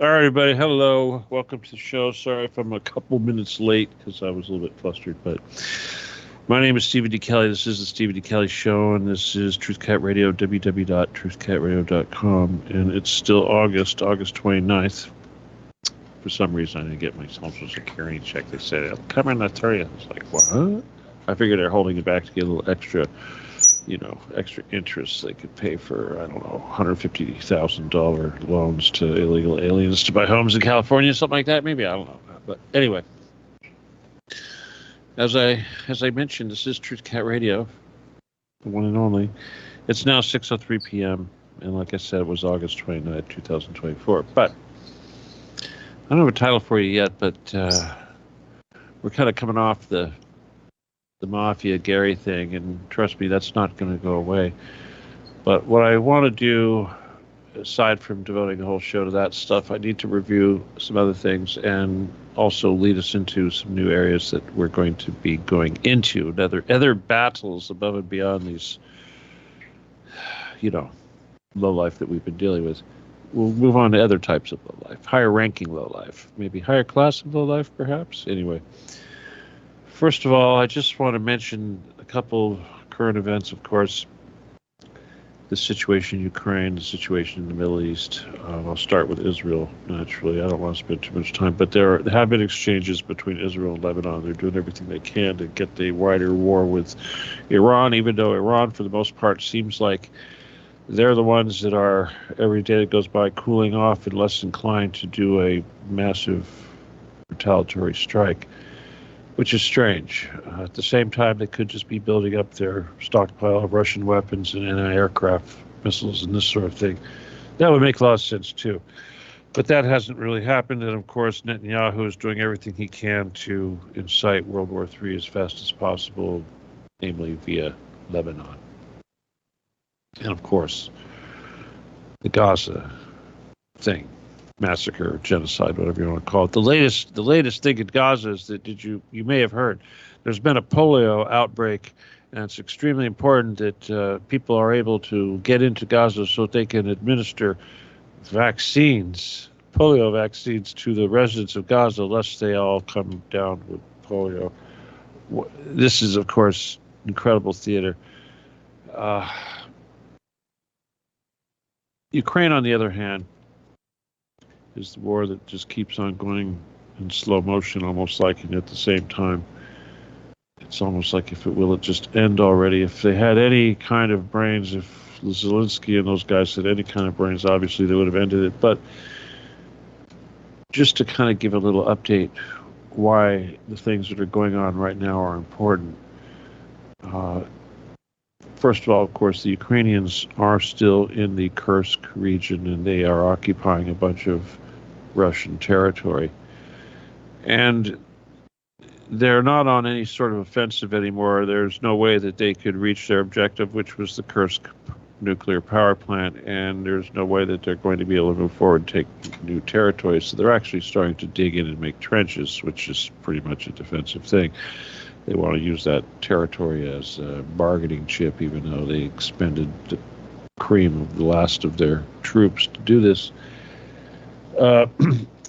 All right, everybody. Hello. Welcome to the show. Sorry if I'm a couple minutes late because I was a little bit flustered, but my name is Stephen D. Kelly. This is the Stephen D. Kelly Show, and this is TruthCat Radio, www.truthcatradio.com, and it's still August 29th. For some reason, I didn't get my social security check. They said, it'll come in the 30th. I was like, what? I figured they're holding it back to get a little extra interest they could pay for, I don't know, $150,000 loans to illegal aliens to buy homes in California, something like that. Maybe, I don't know. But anyway, as I mentioned, this is Truth Cat Radio, the one and only. It's now 6:03 p.m., and like I said, it was August 29th, 2024. But I don't have a title for you yet, but we're kind of coming off the Mafia Gary thing, and trust me, that's not going to go away. But what I want to do, aside from devoting the whole show to that stuff, I need to review some other things and also lead us into some new areas that we're going to be going into, other battles above and beyond these, low life that we've been dealing with. We'll move on to other types of low life, higher ranking low life, maybe higher class of low life, perhaps. Anyway. First of all, I just want to mention a couple current events, of course. The situation in Ukraine, the situation in the Middle East. I'll start with Israel, naturally. I don't want to spend too much time, but there have been exchanges between Israel and Lebanon. They're doing everything they can to get the wider war with Iran, even though Iran, for the most part, seems like they're the ones that are, every day that goes by, cooling off and less inclined to do a massive retaliatory strike, which is strange. At the same time, they could just be building up their stockpile of Russian weapons and anti-aircraft missiles and this sort of thing. That would make a lot of sense, too. But that hasn't really happened. And, of course, Netanyahu is doing everything he can to incite World War III as fast as possible, namely via Lebanon. And, of course, the Gaza thing. Massacre, genocide, whatever you want to call it. The latest thing in Gaza is that you may have heard there's been a polio outbreak, and it's extremely important that people are able to get into Gaza so that they can administer polio vaccines to the residents of Gaza, lest they all come down with polio. This is, of course, incredible theater. Ukraine, on the other hand, is the war that just keeps on going in slow motion, almost like, and at the same time, it's almost like if it will it just end already. If they had any kind of brains, if Zelensky and those guys had any kind of brains, obviously they would have ended it. But just to kind of give a little update why the things that are going on right now are important. First of all, of course, the Ukrainians are still in the Kursk region, and they are occupying a bunch of Russian territory. And they're not on any sort of offensive anymore. There's no way that they could reach their objective, which was the Kursk nuclear power plant, and there's no way that they're going to be able to move forward and take new territories. So they're actually starting to dig in and make trenches, which is pretty much a defensive thing. They want to use that territory as a bargaining chip, even though they expended the cream of the last of their troops to do this.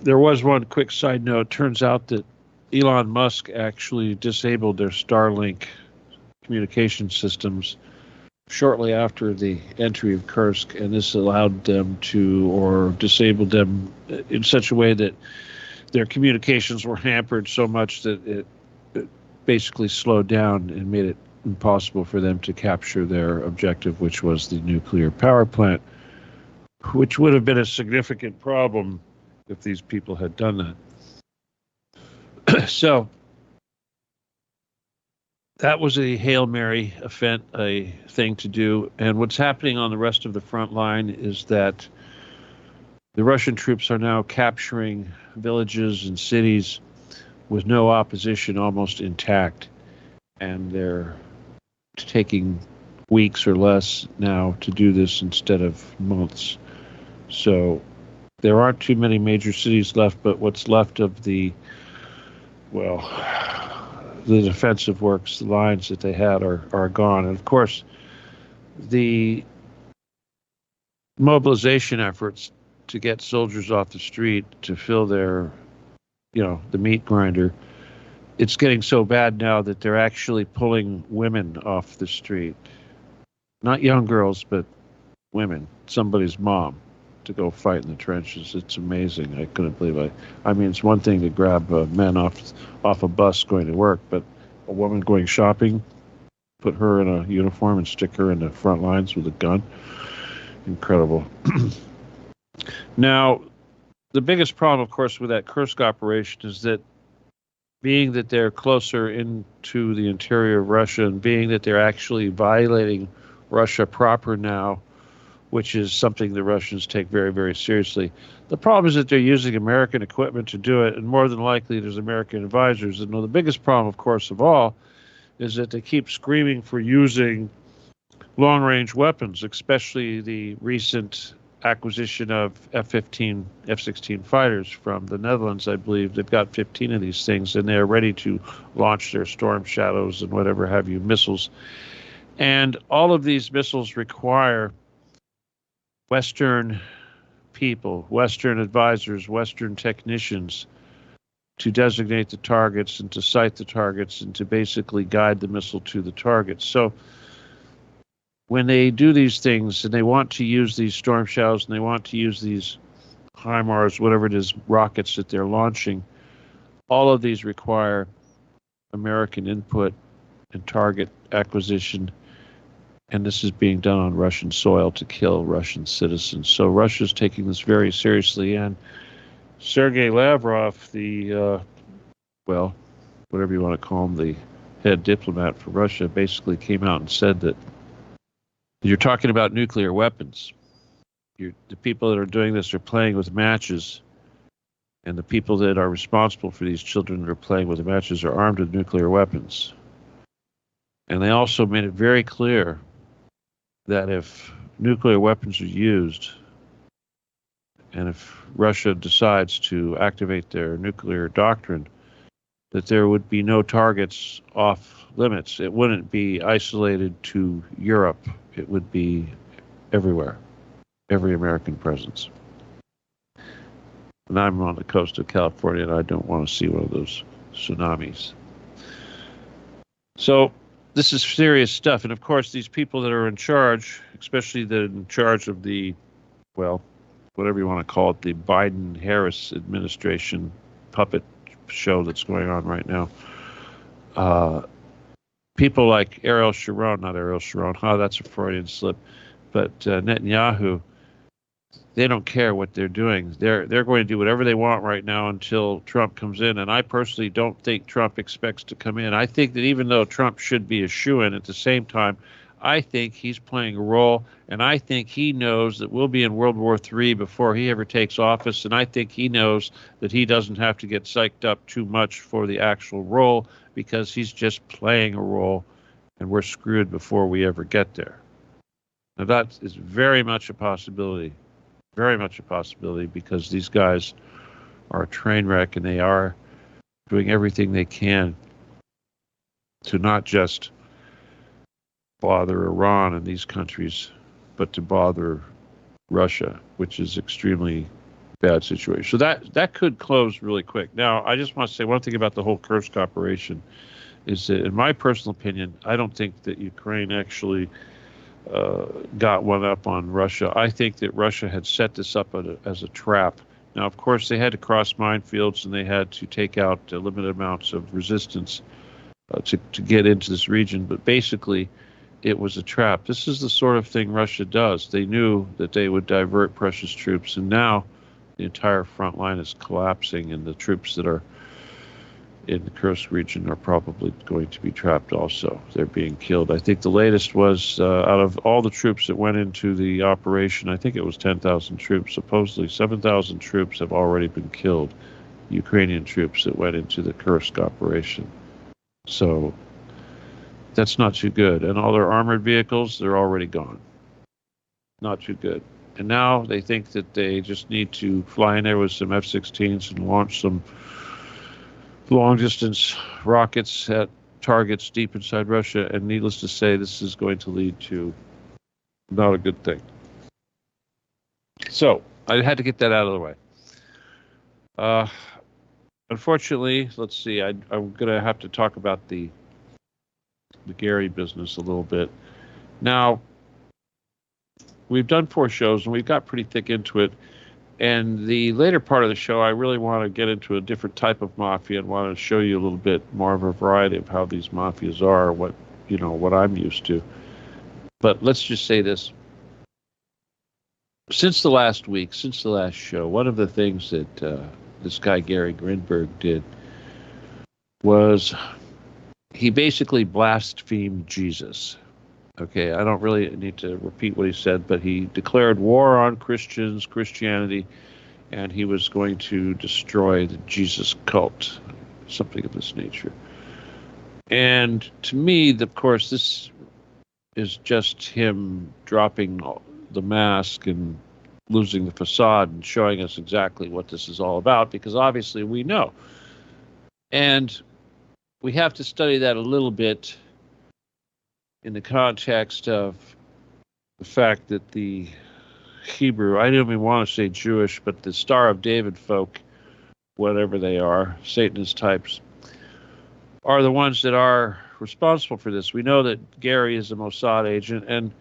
There was one quick side note. Turns out that Elon Musk actually disabled their Starlink communication systems shortly after the entry of Kursk, and this allowed them or disabled them in such a way that their communications were hampered so much that it basically slowed down and made it impossible for them to capture their objective, which was the nuclear power plant, which would have been a significant problem if these people had done that. So that was a Hail Mary a thing to do. And what's happening on the rest of the front line is that the Russian troops are now capturing villages and cities with no opposition, almost intact, and they're taking weeks or less now to do this instead of months. So there aren't too many major cities left, but what's left of the defensive works, the lines that they had are gone. And of course, the mobilization efforts to get soldiers off the street to fill their, the meat grinder. It's getting so bad now that they're actually pulling women off the street. Not young girls, but women, somebody's mom, to go fight in the trenches. It's amazing. I couldn't believe it. I mean, it's one thing to grab men off a bus going to work, but a woman going shopping, put her in a uniform and stick her in the front lines with a gun. Incredible. Now, the biggest problem, of course, with that Kursk operation is that being that they're closer into the interior of Russia and being that they're actually violating Russia proper now, which is something the Russians take very, very seriously. The problem is that they're using American equipment to do it, and more than likely there's American advisors. And the biggest problem, of course, of all, is that they keep screaming for using long-range weapons, especially the recent acquisition of F-15, F-16 fighters from the Netherlands, I believe. They've got 15 of these things, and they're ready to launch their Storm Shadows and whatever have you missiles. And all of these missiles require Western people, Western advisors, Western technicians to designate the targets and to sight the targets and to basically guide the missile to the targets. So when they do these things and they want to use these Storm Shadows and they want to use these HIMARS, whatever it is, rockets that they're launching, all of these require American input and target acquisition. And this is being done on Russian soil to kill Russian citizens. So Russia's taking this very seriously. And Sergei Lavrov, the, whatever you want to call him, the head diplomat for Russia, basically came out and said that you're talking about nuclear weapons. The people that are doing this are playing with matches, and the people that are responsible for these children that are playing with the matches are armed with nuclear weapons. And they also made it very clear that if nuclear weapons are used, and if Russia decides to activate their nuclear doctrine, that there would be no targets off limits. It wouldn't be isolated to Europe. It would be everywhere, every American presence. And I'm on the coast of California, and I don't want to see one of those tsunamis. So this is serious stuff. And of course, these people that are in charge, especially in charge of the, whatever you want to call it, the Biden-Harris administration puppet show that's going on right now. People like Ariel Sharon, that's a Freudian slip, but Netanyahu, they don't care what they're doing. They're going to do whatever they want right now until Trump comes in. And I personally don't think Trump expects to come in. I think that even though Trump should be a shoo-in, at the same time, I think he's playing a role, and I think he knows that we'll be in World War III before he ever takes office, and I think he knows that he doesn't have to get psyched up too much for the actual role because he's just playing a role, and we're screwed before we ever get there. Now, that is very much a possibility because these guys are a train wreck, and they are doing everything they can to not just bother Iran and these countries, but to bother Russia, which is extremely bad situation. So that could close really quick. Now, I just want to say one thing about the whole Kursk operation is that, in my personal opinion, I don't think that Ukraine actually got one up on Russia. I think that Russia had set this up as a trap. Now, of course, they had to cross minefields and they had to take out limited amounts of resistance to get into this region, but basically it was a trap. This is the sort of thing Russia does. They knew that they would divert precious troops, and now the entire front line is collapsing, and the troops that are in the Kursk region are probably going to be trapped also. They're being killed. I think the latest was out of all the troops that went into the operation, I think it was 10,000 troops. Supposedly 7,000 troops have already been killed, Ukrainian troops that went into the Kursk operation. So that's not too good. And all their armored vehicles, they're already gone. Not too good. And now they think that they just need to fly in there with some F-16s and launch some long-distance rockets at targets deep inside Russia. And needless to say, this is going to lead to not a good thing. So I had to get that out of the way. Uh, Unfortunately, let's see. I'm going to have to talk about the Gary business a little bit. Now, we've done 4 shows and we've got pretty thick into it. And the later part of the show, I really want to get into a different type of mafia and want to show you a little bit more of a variety of how these mafias are, what I'm used to. But let's just say this. Since the last week, since the last show, one of the things that this guy Gary Grinberg did was he basically blasphemed Jesus. Okay, I don't really need to repeat what he said, but he declared war on Christians, Christianity, and he was going to destroy the Jesus cult, something of this nature. And to me, of course, this is just him dropping the mask and losing the facade and showing us exactly what this is all about, because obviously we know. And we have to study that a little bit in the context of the fact that the Hebrew, I don't even want to say Jewish, but the Star of David folk, whatever they are, Satanist types, are the ones that are responsible for this. We know that Gary is a Mossad agent, and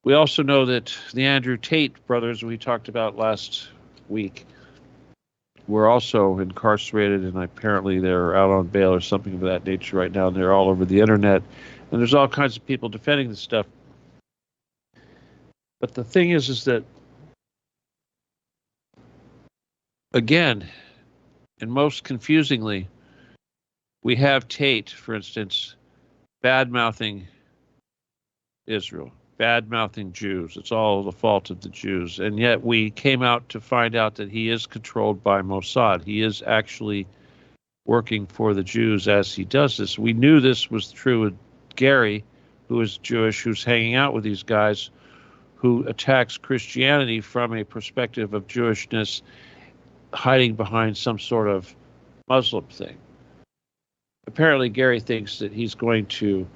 we also know that the Andrew Tate brothers we talked about last week were also incarcerated, and apparently they're out on bail or something of that nature right now, and they're all over the internet. And there's all kinds of people defending this stuff. But the thing is that, again, and most confusingly, we have Tate, for instance, bad-mouthing Israel, bad-mouthing Jews. It's all the fault of the Jews. And yet we came out to find out that he is controlled by Mossad. He is actually working for the Jews as he does this. We knew this was true with Gary, who is Jewish, who's hanging out with these guys, who attacks Christianity from a perspective of Jewishness, hiding behind some sort of Muslim thing. Apparently, Gary thinks that he's going to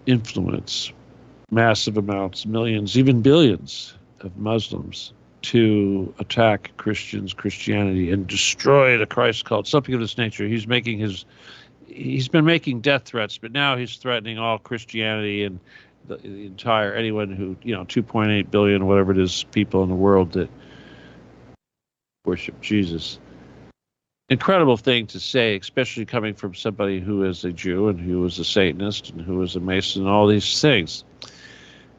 influence massive amounts, millions, even billions of Muslims to attack Christians, Christianity, and destroy the Christ cult, something of this nature. He's been making death threats, but now he's threatening all Christianity and the entire, anyone who, 2.8 billion, whatever it is, people in the world that worship Jesus. Incredible thing to say, especially coming from somebody who is a Jew and who is a Satanist and who is a Mason and all these things.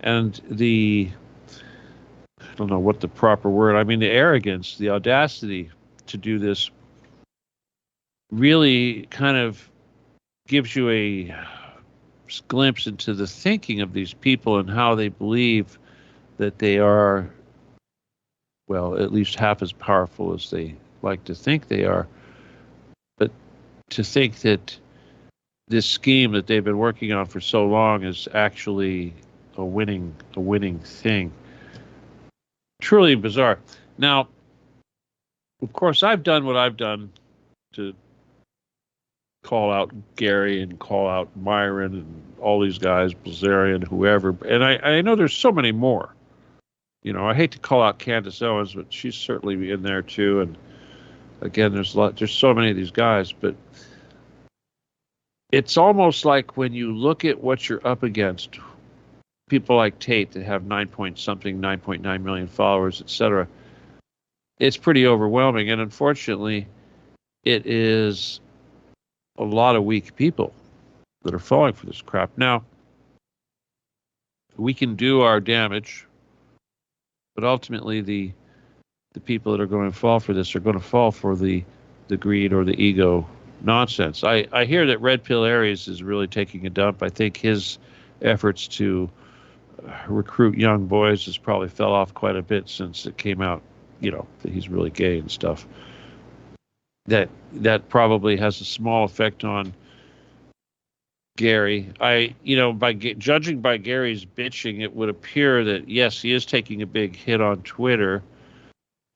And I don't know what the proper word, the arrogance, the audacity to do this really kind of gives you a glimpse into the thinking of these people and how they believe that they are, well, at least half as powerful as they like to think they are. But to think that this scheme that they've been working on for so long is actually a winning thing. Truly bizarre. Now, of course, I've done what I've done to call out Gary and call out Myron and all these guys, Blazarian, whoever. And I know there's so many more. I hate to call out Candace Owens, but she's certainly in there too. And again, there's so many of these guys, but it's almost like when you look at what you're up against, people like Tate that have 9.9 million followers, etc., it's pretty overwhelming. And unfortunately, it is a lot of weak people that are falling for this crap. Now, we can do our damage, but ultimately the people that are going to fall for this are going to fall for the greed or the ego nonsense. I hear that Red Pill Aries is really taking a dump. I think his efforts to recruit young boys has probably fell off quite a bit since it came out, that he's really gay and stuff. That probably has a small effect on Gary. Judging by Gary's bitching, it would appear that, yes, he is taking a big hit on Twitter,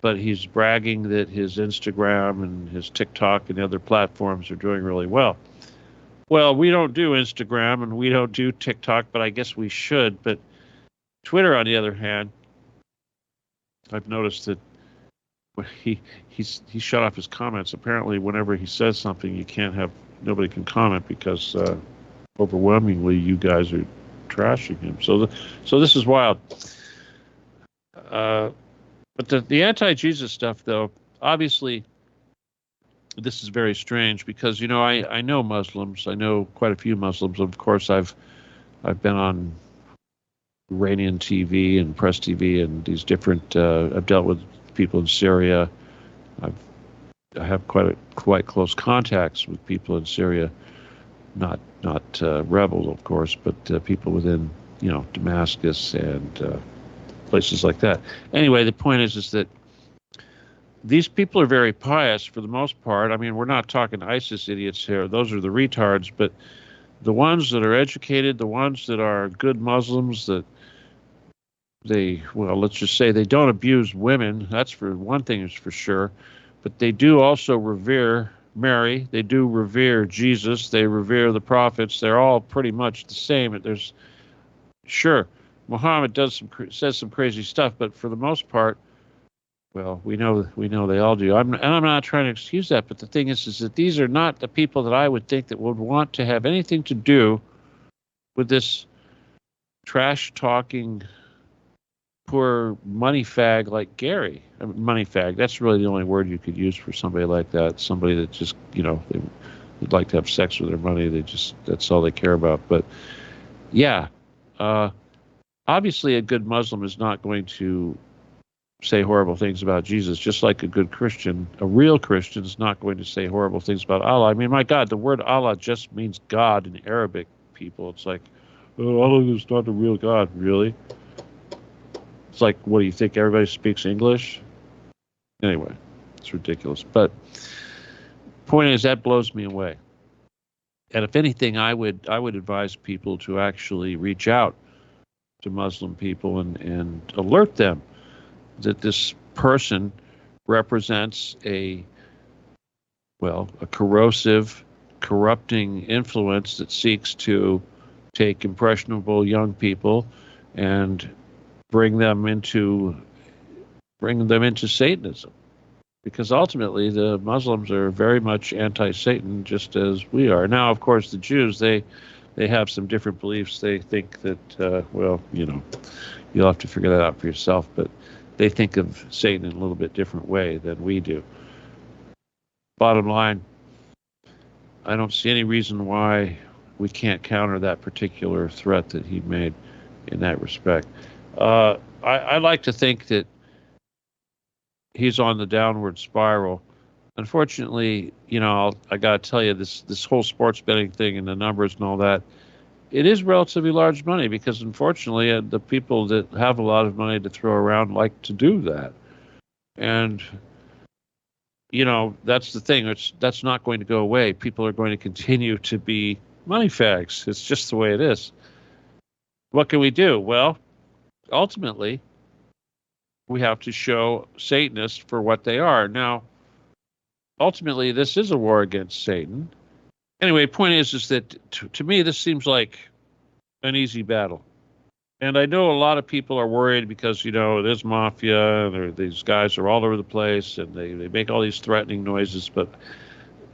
but he's bragging that his Instagram and his TikTok and other platforms are doing really well. Well, we don't do Instagram and we don't do TikTok, but I guess we should. But Twitter, on the other hand, I've noticed that when he shut off his comments. Apparently, whenever he says something, you can't have nobody can comment because overwhelmingly you guys are trashing him. So this is wild. Uh, but the anti-Jesus stuff, though, obviously, this is very strange because I know Muslims. I know quite a few Muslims. Of course, I've been on Iranian TV and press TV and these different. I've dealt with people in Syria. I've I have quite close contacts with people in Syria, not rebels, of course, but people within Damascus and places like that. Anyway, the point is that these people are very pious for the most part. I mean, we're not talking ISIS idiots here; those are the retards. But the ones that are educated, the ones that are good Muslims, that let's just say they don't abuse women. That's for one thing, is for sure. But they do also revere Mary. They do revere Jesus. They revere the prophets. They're all pretty much the same. There's sure Muhammad says some crazy stuff, but for the most part, well, we know they all do. I'm not trying to excuse that, but the thing is that these are not the people that I would think that would want to have anything to do with this trash talking poor money fag like Gary. I mean, money fag, that's really the only word you could use for somebody like that. Somebody that just, they would like to have sex with their money. That's all they care about. But yeah, obviously a good Muslim is not going to say horrible things about Jesus, just like a good Christian. A real Christian is not going to say horrible things about Allah. I mean, my God, the word Allah just means God in Arabic, people. It's like, oh, Allah is not a real God, really? It's like, what do you think? Everybody speaks English? Anyway, it's ridiculous. But point is, that blows me away. And if anything, I would advise people to actually reach out to Muslim people and alert them that this person represents a corrosive, corrupting influence that seeks to take impressionable young people and bring them into Satanism, because ultimately the Muslims are very much anti-Satan, just as we are. Now, of course, the Jews they have some different beliefs. They think that you'll have to figure that out for yourself, but they think of Satan in a little bit different way than we do. Bottom line, I don't see any reason why we can't counter that particular threat that he made in that respect. I like to think that he's on the downward spiral. Unfortunately, I got to tell you, this whole sports betting thing and the numbers and all that, it is relatively large money because, unfortunately, the people that have a lot of money to throw around like to do that. And, that's the thing. That's not going to go away. People are going to continue to be money fags. It's just the way it is. What can we do? Well, ultimately, we have to show Satanists for what they are. Now, ultimately, this is a war against Satan. Anyway, point is that to me, this seems like an easy battle. And I know a lot of people are worried because, there's mafia and these guys are all over the place and they make all these threatening noises. But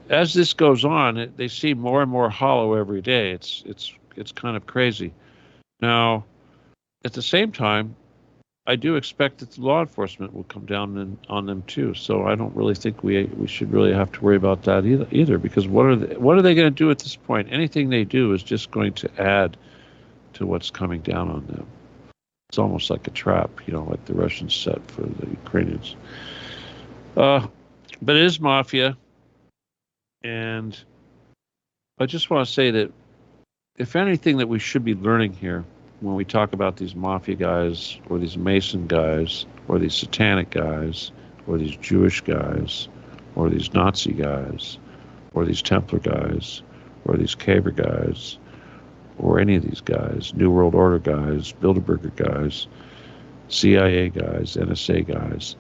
as this goes on, they seem more and more hollow every day. It's kind of crazy. Now, at the same time, I do expect that the law enforcement will come down on them too. So I don't really think we should really have to worry about that either, because what are they going to do at this point? Anything they do is just going to add to what's coming down on them. It's almost like a trap, like the Russians set for the Ukrainians. But it is mafia, and I just want to say that if anything that we should be learning here when we talk about these mafia guys or these Mason guys or these satanic guys or these Jewish guys or these Nazi guys or these Templar guys or these Caber guys or any of these guys, New World Order guys, Bilderberger guys, CIA guys, NSA guys,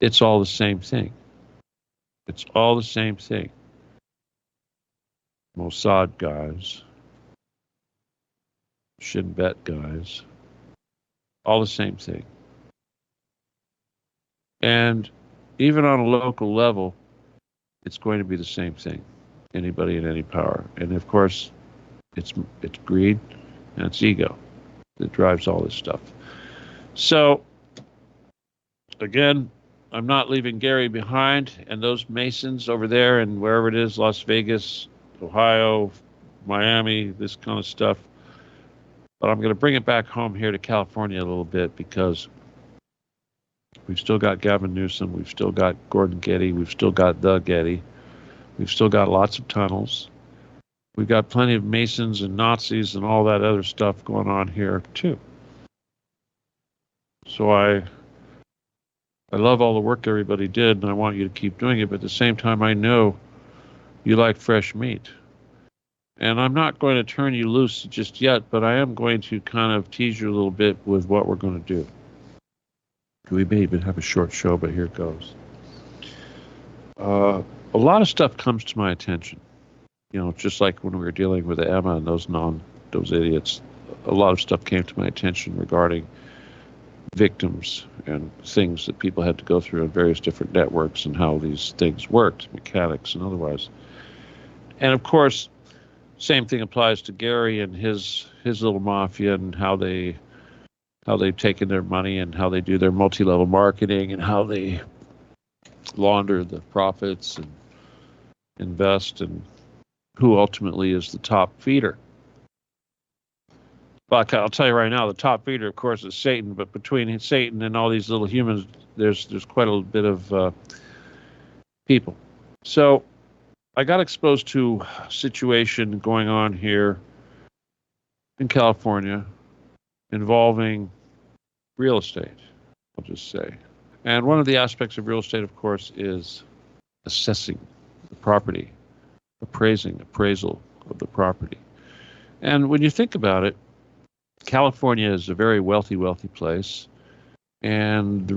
it's all the same thing. It's all the same thing. Mossad guys, Shin Bet guys, all the same thing. And even on a local level, it's going to be the same thing. Anybody in any power. And of course, it's greed and it's ego that drives all this stuff. So again, I'm not leaving Gary behind and those Masons over there and wherever it is, Las Vegas, Ohio, Miami, this kind of stuff. But I'm going to bring it back home here to California a little bit because we've still got Gavin Newsom, we've still got Gordon Getty, we've still got the Getty, we've still got lots of tunnels. We've got plenty of Masons and Nazis and all that other stuff going on here too. So I love all the work everybody did, and I want you to keep doing it. But at the same time, I know you like fresh meat. And I'm not going to turn you loose just yet, but I am going to kind of tease you a little bit with what we're going to do. We may even have a short show, but here it goes. A lot of stuff comes to my attention. You know, just like when we were dealing with Emma and those idiots, a lot of stuff came to my attention regarding victims and things that people had to go through on various different networks and how these things worked, mechanics and otherwise. And of course, same thing applies to Gary and his little mafia and how they've taken their money and how they do their multi-level marketing and how they launder the profits and invest and who ultimately is the top feeder. But I'll tell you right now, the top feeder, of course, is Satan. But between Satan and all these little humans, there's quite a bit of people. So I got exposed to a situation going on here in California involving real estate, I'll just say. And one of the aspects of real estate, of course, is assessing the property, appraisal of the property. And when you think about it, California is a very wealthy place. And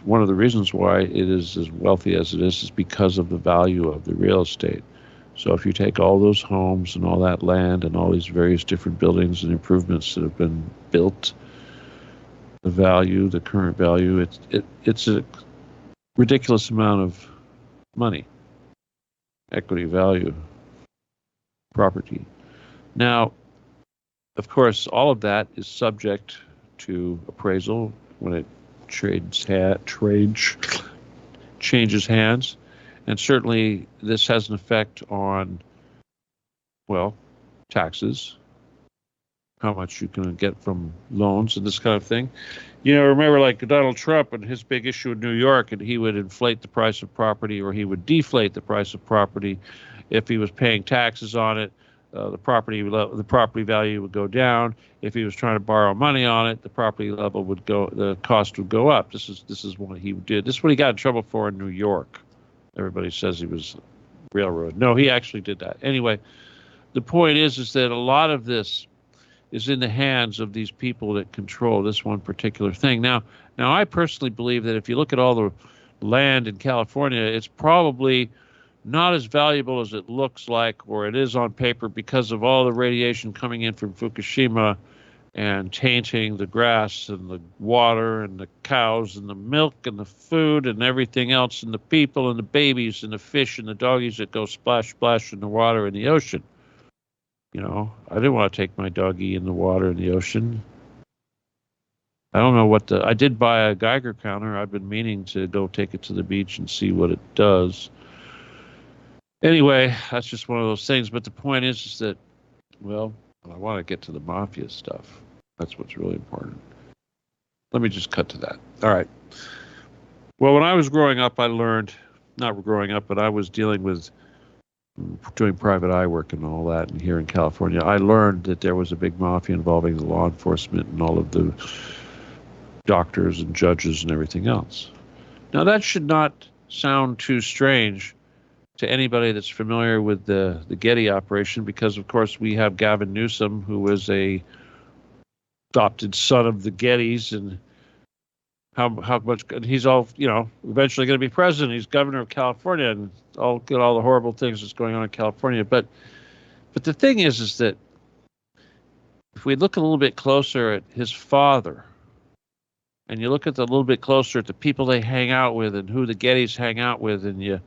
one of the reasons why it is as wealthy as it is because of the value of the real estate. So if you take all those homes and all that land and all these various different buildings and improvements that have been built, the current value, it's a ridiculous amount of money, equity value, property. Now, of course, all of that is subject to appraisal when it changes hands. And certainly this has an effect on, well, taxes, how much you can get from loans and this kind of thing. You know, remember like Donald Trump and his big issue in New York, and he would inflate the price of property or he would deflate the price of property if he was paying taxes on it. The property value would go down. If he was trying to borrow money on it, the cost would go up. This is what he did. This is what he got in trouble for in New York. Everybody says he was railroad. No, he actually did that. Anyway, the point is that a lot of this is in the hands of these people that control this one particular thing. Now I personally believe that if you look at all the land in California, it's probably not as valuable as it looks like or it is on paper because of all the radiation coming in from Fukushima and tainting the grass and the water and the cows and the milk and the food and everything else and the people and the babies and the fish and the doggies that go splash, splash in the water in the ocean. You know, I didn't want to take my doggie in the water in the ocean. I don't know I did buy a Geiger counter. I've been meaning to go take it to the beach and see what it does. Anyway, that's just one of those things. But the point is that, well, I want to get to the mafia stuff. That's what's really important. Let me just cut to that. All right. Well, when I was growing up, I learned, not growing up, but I was dealing with doing private eye work and all that. And here in California, I learned that there was a big mafia involving the law enforcement and all of the doctors and judges and everything else. Now, that should not sound too strange to anybody that's familiar with the Getty operation, because of course we have Gavin Newsom, who was a adopted son of the Gettys, and how much he's all, you know, eventually going to be president. He's governor of California, and all the horrible things that's going on in California. But the thing is that if we look a little bit closer at his father and you look at the little bit closer at the people they hang out with and who the Gettys hang out with, and you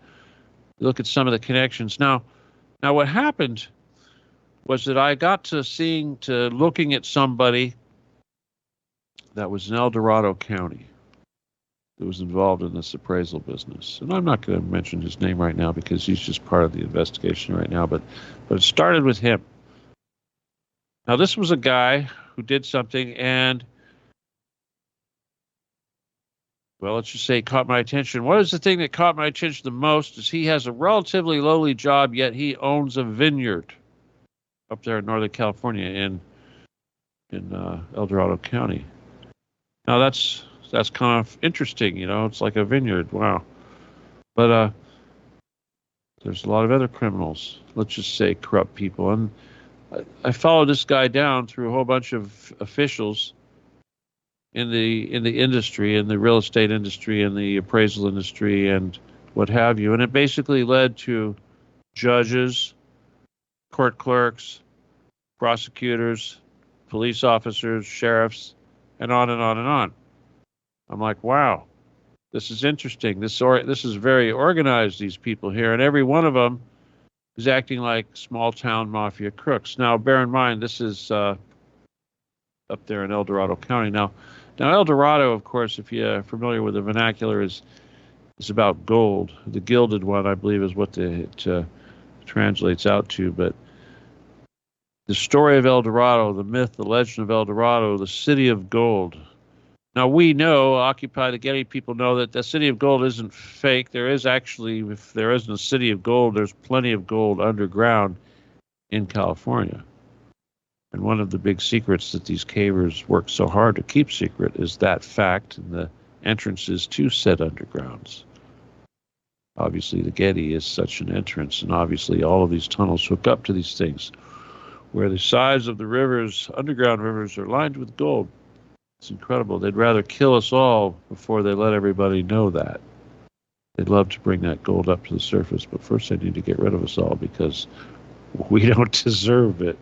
look at some of the connections. Now what happened was that I got to looking at somebody that was in El Dorado County that was involved in this appraisal business. And I'm not going to mention his name right now because he's just part of the investigation right now, but it started with him. Now, this was a guy who did something, and, well, let's just say it caught my attention. What is the thing that caught my attention the most is he has a relatively lowly job, yet he owns a vineyard up there in Northern California in El Dorado County. Now, that's kind of interesting, it's like a vineyard. Wow. But there's a lot of other criminals, let's just say corrupt people. And I followed this guy down through a whole bunch of officials in the industry, in the real estate industry, in the appraisal industry, and what have you. And it basically led to judges, court clerks, prosecutors, police officers, sheriffs, and on and on and on. I'm like, wow, this is interesting. This is very organized, these people here, and every one of them is acting like small-town mafia crooks. Now, bear in mind, this is up there in El Dorado County. Now, El Dorado, of course, if you're familiar with the vernacular, is about gold. The gilded one, I believe, is what it translates out to. But the story of El Dorado, the myth, the legend of El Dorado, the city of gold. Now, we know, Occupy the Getty people know that the city of gold isn't fake. There is actually, if there isn't a city of gold, there's plenty of gold underground in California. And one of the big secrets that these cavers work so hard to keep secret is that fact and the entrances to said undergrounds. Obviously, the Getty is such an entrance, and obviously all of these tunnels hook up to these things, where the sides of the rivers, underground rivers, are lined with gold. It's incredible. They'd rather kill us all before they let everybody know that. They'd love to bring that gold up to the surface, but first they need to get rid of us all because we don't deserve it.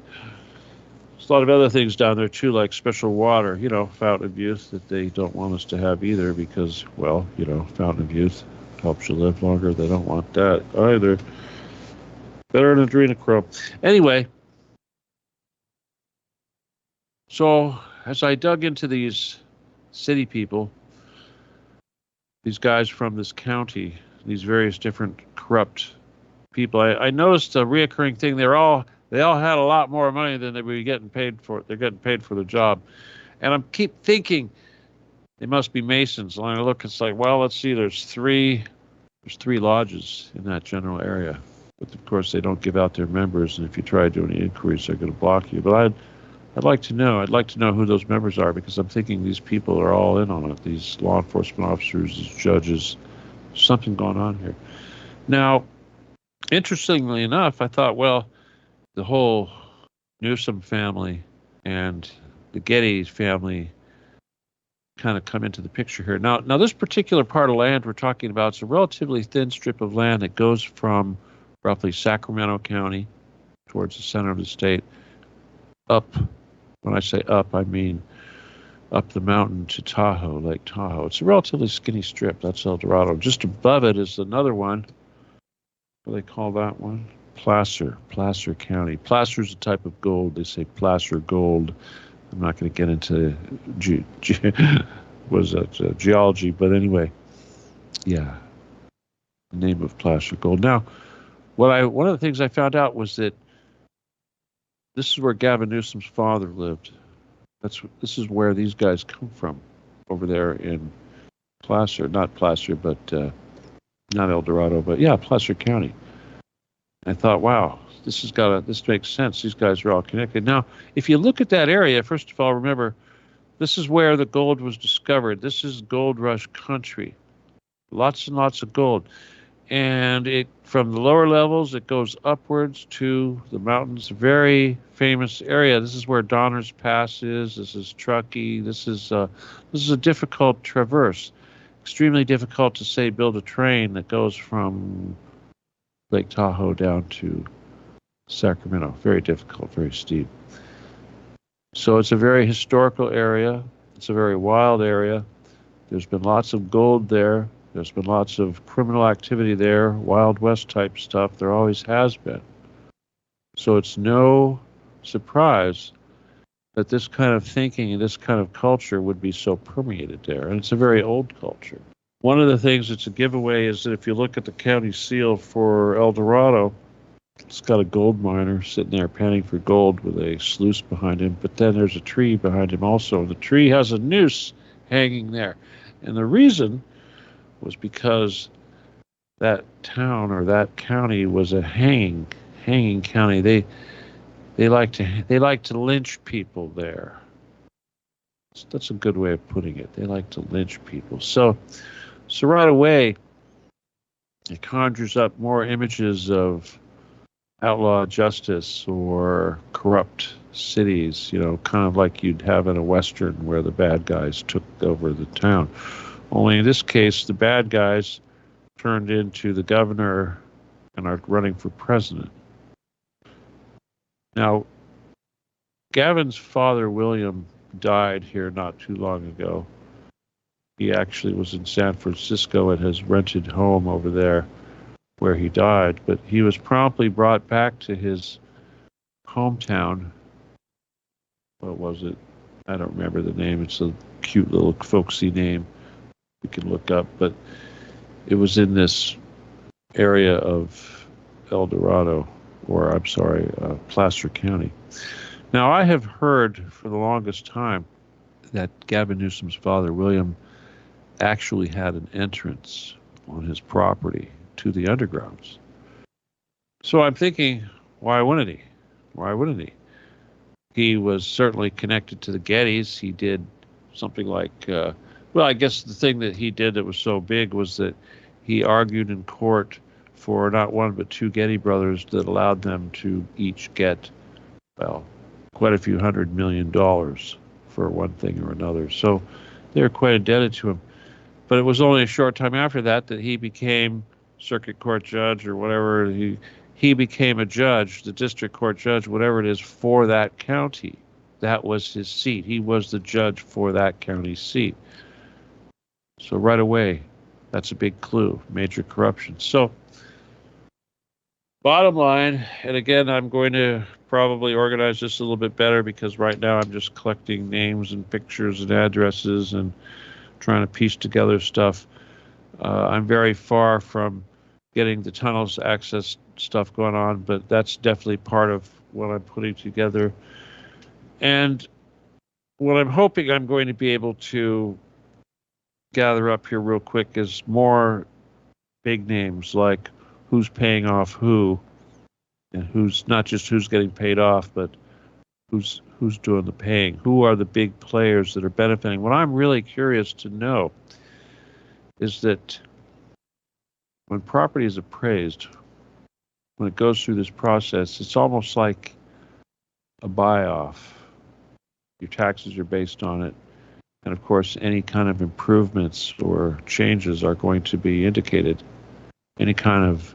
There's a lot of other things down there, too, like special water, Fountain of Youth, that they don't want us to have either because, well, Fountain of Youth helps you live longer. They don't want that either. Better than adrenochrome. Anyway, so as I dug into these city people, these guys from this county, these various different corrupt people, I noticed a reoccurring thing. They all had a lot more money than they were getting paid for. They're getting paid for their job. And I keep thinking they must be Masons. And I look, it's like, well, let's see, there's three lodges in that general area. But of course, they don't give out their members. And if you try doing any inquiries, they're going to block you. But I'd like to know. I'd like to know who those members are because I'm thinking these people are all in on it. These law enforcement officers, these judges, something going on here. Now, interestingly enough, I thought, well, the whole Newsom family and the Getty family kind of come into the picture here. Now, this particular part of land we're talking about is a relatively thin strip of land that goes from roughly Sacramento County towards the center of the state up. When I say up, I mean up the mountain to Tahoe, Lake Tahoe. It's a relatively skinny strip. That's El Dorado. Just above it is another one. What do they call that one? Placer County. Placer is a type of gold. They say placer gold. I'm not going to get into geology, but anyway, yeah, the name of placer gold. Now, one of the things I found out was that this is where Gavin Newsom's father lived. This is where these guys come from, over there in Placer, not Placer, but not El Dorado, but yeah, Placer County. I thought, wow, this makes sense. These guys are all connected. Now, if you look at that area, first of all, remember, this is where the gold was discovered. This is gold rush country. Lots and lots of gold. And from the lower levels, it goes upwards to the mountains. Very famous area. This is where Donner's Pass is. This is Truckee. This is a difficult traverse. Extremely difficult to, say, build a train that goes from Lake Tahoe down to Sacramento. Very difficult, very steep. So it's a very historical area. It's a very wild area. There's been lots of gold there. There's been lots of criminal activity there, Wild West type stuff. There always has been. So it's no surprise that this kind of thinking and this kind of culture would be so permeated there. And it's a very old culture. One of the things that's a giveaway is that if you look at the county seal for El Dorado, it's got a gold miner sitting there panning for gold with a sluice behind him, but then there's a tree behind him also. The tree has a noose hanging there. And the reason was because that town or that county was a hanging county. They like to lynch people there. That's a good way of putting it. They like to lynch people. So right away, it conjures up more images of outlaw justice or corrupt cities, kind of like you'd have in a Western where the bad guys took over the town. Only in this case, the bad guys turned into the governor and are running for president. Now, Gavin's father, William, died here not too long ago. He actually was in San Francisco and has rented home over there where he died, but he was promptly brought back to his hometown. What was it? I don't remember the name. It's a cute little folksy name you can look up, but it was in this area of El Dorado, or I'm sorry, Placer County. Now, I have heard for the longest time that Gavin Newsom's father, William, actually had an entrance on his property to the undergrounds. So I'm thinking, why wouldn't he? Why wouldn't he? He was certainly connected to the Gettys. He did something like, I guess the thing that he did that was so big was that he argued in court for not one but two Getty brothers that allowed them to each get, quite a few $100 million for one thing or another. So they're quite indebted to him. But it was only a short time after that he became circuit court judge or whatever. He became a judge, the district court judge, whatever it is, for that county. That was his seat. He was the judge for that county seat. So right away, that's a big clue, major corruption. So bottom line, and again, I'm going to probably organize this a little bit better because right now I'm just collecting names and pictures and addresses and trying to piece together stuff. I'm very far from getting the tunnels access stuff going on, but that's definitely part of what I'm putting together. And what I'm hoping I'm going to be able to gather up here real quick is more big names, like who's paying off who, and who's not just who's getting paid off, but who's doing the paying. Who are the big players that are benefiting? What I'm really curious to know is that when property is appraised, when it goes through this process, it's almost like a buy-off. Your taxes are based on it. And of course, any kind of improvements or changes are going to be indicated. Any kind of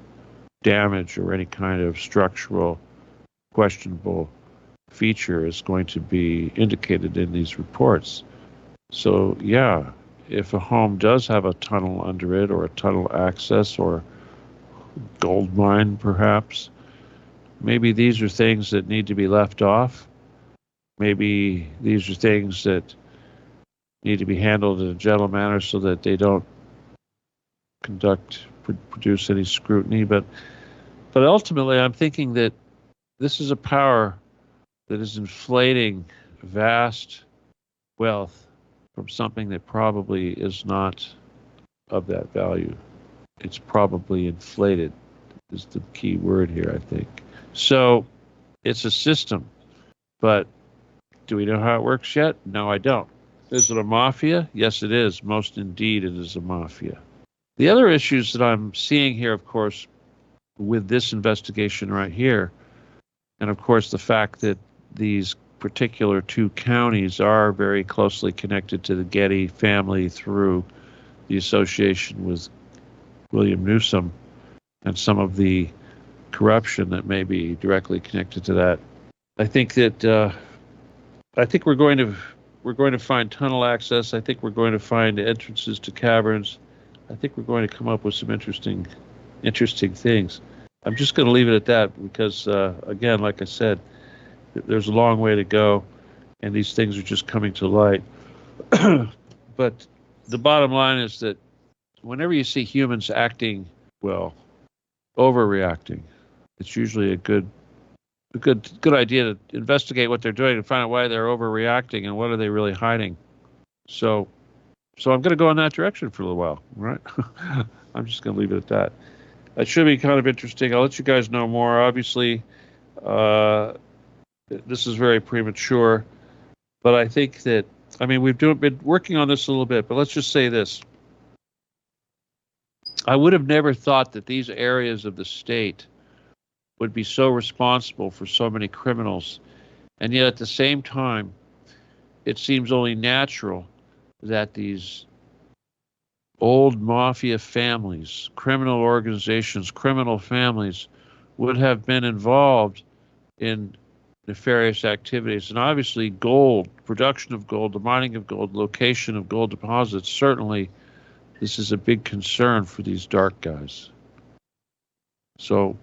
damage or any kind of structural questionable feature is going to be indicated in these reports. So yeah, if a home does have a tunnel under it or a tunnel access or gold mine perhaps, maybe these are things that need to be left off. Maybe these are things that need to be handled in a gentle manner so that they don't produce any scrutiny. But ultimately, I'm thinking that this is a power that is inflating vast wealth from something that probably is not of that value. It's probably inflated is the key word here, I think. So it's a system, but do we know how it works yet? No, I don't. Is it a mafia? Yes, it is. Most indeed, it is a mafia. The other issues that I'm seeing here, of course, with this investigation right here, and of course the fact that these particular two counties are very closely connected to the Getty family through the association with William Newsom and some of the corruption that may be directly connected to that. I think that we're going to we're going to find tunnel access. I think we're going to find entrances to caverns. I think we're going to come up with some interesting things. I'm just going to leave it at that because, again, like I said, there's a long way to go, and these things are just coming to light. But the bottom line is that whenever you see humans acting, well, overreacting, it's usually a good idea to investigate what they're doing and find out why they're overreacting and what are they really hiding. So I'm going to go in that direction for a little while, right? I'm just going to leave it at that. That should be kind of interesting. I'll let you guys know more. Obviously, this is very premature, but I think that, I mean, we've been working on this a little bit, but let's just say this. I would have never thought that these areas of the state would be so responsible for so many criminals. And yet at the same time, it seems only natural that these old mafia families, criminal organizations, criminal families would have been involved in nefarious activities. And obviously gold, production of gold, the mining of gold, location of gold deposits, certainly this is a big concern for these dark guys. So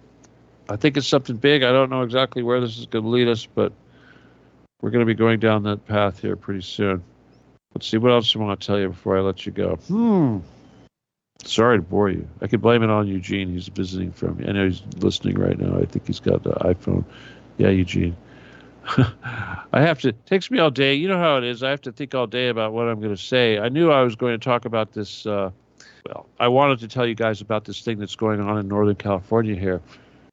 I think it's something big. I don't know exactly where this is going to lead us, but we're going to be going down that path here pretty soon. Let's see, what else I want to tell you before I let you go? Sorry to bore you. I could blame it on Eugene. He's visiting from me. I know he's listening right now. I think he's got the iPhone. Yeah, Eugene. It takes me all day. You know how it is. I have to think all day about what I'm going to say. I knew I was going to talk about this. I wanted to tell you guys about this thing that's going on in Northern California here,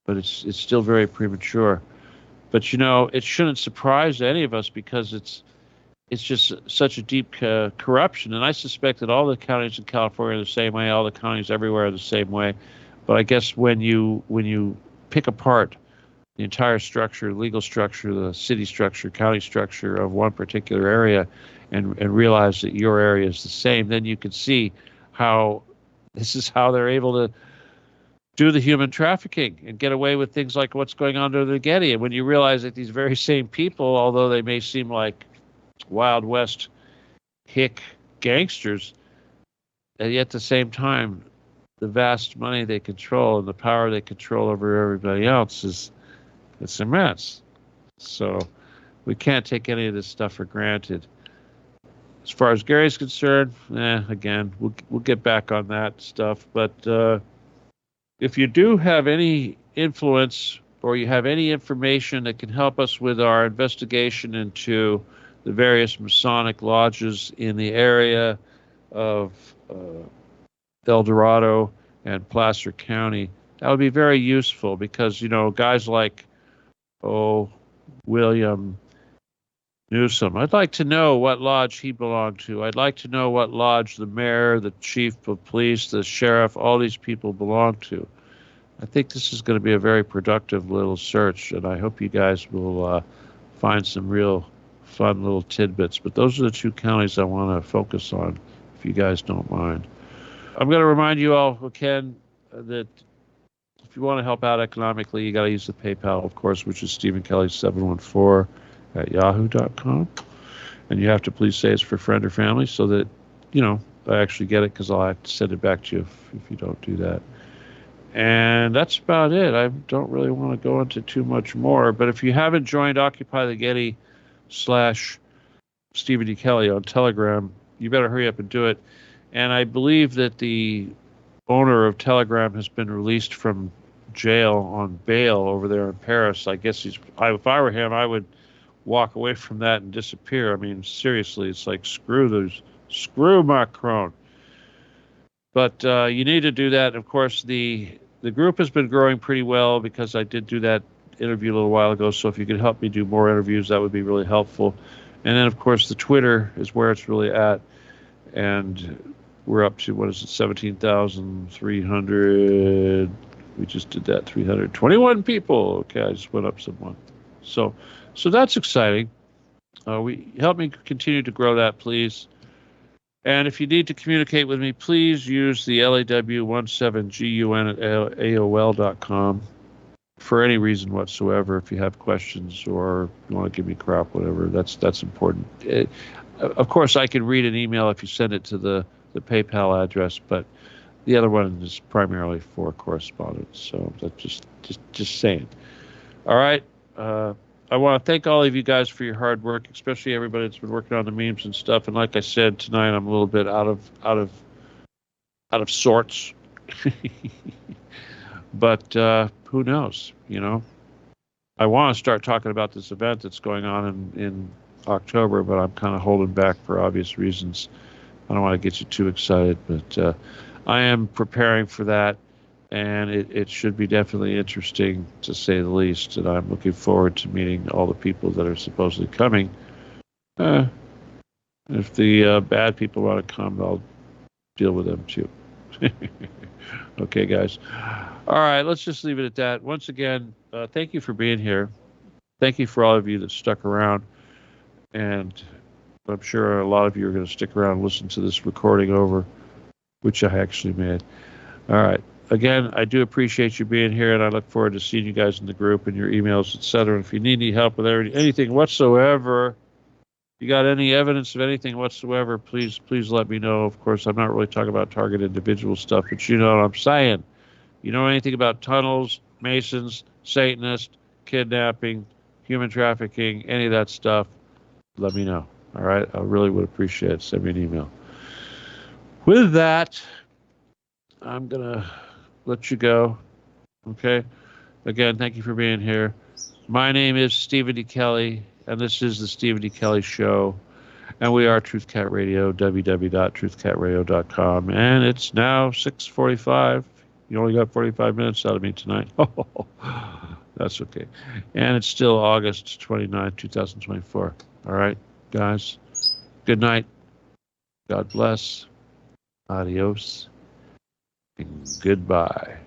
but it's still very premature. But, you know, it shouldn't surprise any of us because it's just such a deep corruption. And I suspect that all the counties in California are the same way. All the counties everywhere are the same way. But I guess when you pick apart the entire structure, legal structure, the city structure, county structure of one particular area and realize that your area is the same, then you can see how this is how they're able to do the human trafficking and get away with things like what's going on under the Getty. And when you realize that these very same people, although they may seem like Wild West hick gangsters, and yet at the same time, the vast money they control and the power they control over everybody else it's immense. So we can't take any of this stuff for granted. As far as Gary's concerned, again, we'll get back on that stuff. But if you do have any influence or you have any information that can help us with our investigation into the various Masonic lodges in the area of El Dorado and Placer County, that would be very useful because, you know, guys like, William Newsom, I'd like to know what lodge he belonged to. I'd like to know what lodge the mayor, the chief of police, the sheriff, all these people belong to. I think this is going to be a very productive little search, and I hope you guys will find some real fun little tidbits. But those are the two counties I want to focus on, if you guys don't mind. I'm going to remind you all again that if you want to help out economically, you got to use the PayPal, of course, which is StephenKelly714@yahoo.com. And you have to please say it's for friend or family so that, you know, I actually get it because I'll have to send it back to you if you don't do that. And that's about it. I don't really want to go into too much more. But if you haven't joined Occupy the Getty / Stephen D. Kelly on Telegram, you better hurry up and do it. And I believe that the owner of Telegram has been released from jail on bail over there in Paris. I guess if I were him, I would walk away from that and disappear. I mean, seriously, it's like screw Macron. But you need to do that. Of course, the group has been growing pretty well because I did do that interview a little while ago. So if you could help me do more interviews, that would be really helpful. And then, of course, the Twitter is where it's really at. And we're up to, 17,300. We just did that, 321 people. Okay, I just went up some month. So that's exciting. Help me continue to grow that, please. And if you need to communicate with me, please use the LAW17GUN@AOL.com for any reason whatsoever. If you have questions or you want to give me crap, whatever, that's important. Of course, I can read an email if you send it to the PayPal address, but the other one is primarily for correspondence. So that's just saying. All right. I want to thank all of you guys for your hard work, especially everybody that's been working on the memes and stuff. And like I said tonight, I'm a little bit out of sorts. But who knows? You know, I want to start talking about this event that's going on in October, but I'm kind of holding back for obvious reasons. I don't want to get you too excited, but I am preparing for that, and it should be definitely interesting, to say the least. And I'm looking forward to meeting all the people that are supposedly coming. If the bad people want to come, I'll deal with them too. Okay, guys. All right, let's just leave it at that. Once again, thank you for being here. Thank you for all of you that stuck around. And I'm sure a lot of you are going to stick around and listen to this recording over, which I actually made. All right. Again, I do appreciate you being here, and I look forward to seeing you guys in the group and your emails, etc. If you need any help with anything whatsoever, you got any evidence of anything whatsoever, please let me know. Of course, I'm not really talking about target individual stuff, but you know what I'm saying. You know anything about tunnels, Masons, Satanists, kidnapping, human trafficking, any of that stuff, let me know. All right? I really would appreciate it. Send me an email. With that, I'm going to let you go. Okay? Again, thank you for being here. My name is Stephen D. Kelly, and this is the Stephen D. Kelly Show. And we are Truth Cat Radio, www.truthcatradio.com. And it's now 6:45. You only got 45 minutes out of me tonight. That's okay. And it's still August 29, 2024. All right, guys. Good night. God bless. Adios. And goodbye.